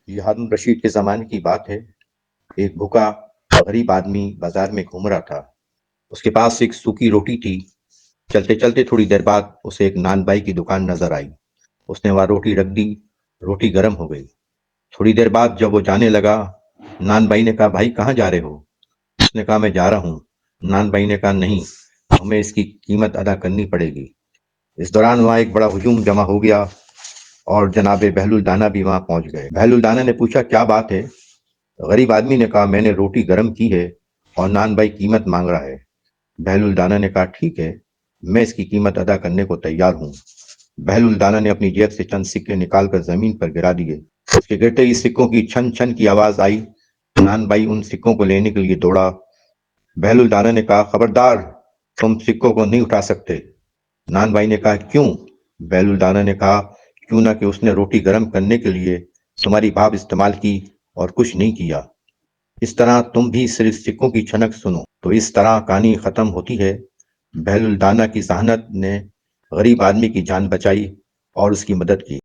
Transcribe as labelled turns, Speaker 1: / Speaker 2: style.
Speaker 1: یہ ہارون رشید کے زمانے کی بات ہے۔ ایک بھوکا غریب آدمی بازار میں گھوم رہا تھا۔ اس کے پاس ایک سوکھی روٹی تھی۔ چلتے چلتے تھوڑی دیر بعد اسے ایک نان بائی کی دکان نظر آئی۔ اس نے وہاں روٹی رکھ دی۔ روٹی گرم ہو گئی۔ تھوڑی دیر بعد جب وہ جانے لگا، نان بائی نے کہا، بھائی کہاں جا رہے ہو؟ اس نے کہا، میں جا رہا ہوں۔ نان بائی نے کہا، نہیں، ہمیں اس کی قیمت ادا کرنی پڑے گی۔ اس دوران وہاں ایک بڑا ہجوم جمع ہو گیا اور جناب بہلول دانا بھی وہاں پہنچ گئے۔ بہلول دانا نے پوچھا، کیا بات ہے؟ غریب آدمی نے کہا، میں نے روٹی گرم کی ہے اور نان بائی قیمت مانگ رہا ہے۔ بہلول دانا نے کہا، ٹھیک ہے، میں اس کی قیمت ادا کرنے کو تیار ہوں۔ بہلول دانا نے اپنی جیب سے چند سکے نکال کر زمین پر گرا دیے۔ اس کے گرتے ہی سکوں کی چھن چھن کی آواز آئی۔ نان بائی ان سکوں کو لینے کے لیے دوڑا۔ بہلول دانا نے کہا، خبردار، تم سکوں کو نہیں اٹھا سکتے۔ نان بائی نے کہا، کیوں؟ بہلول دانا نے کہا، کیوں نہ کہ اس نے روٹی گرم کرنے کے لیے تمہاری بھاپ استعمال کی اور کچھ نہیں کیا۔ اس طرح تم بھی صرف سکوں کی چھنک سنو۔ تو اس طرح کہانی ختم ہوتی ہے۔ بہلول دانا کی ذہانت نے غریب آدمی کی جان بچائی اور اس کی مدد کی۔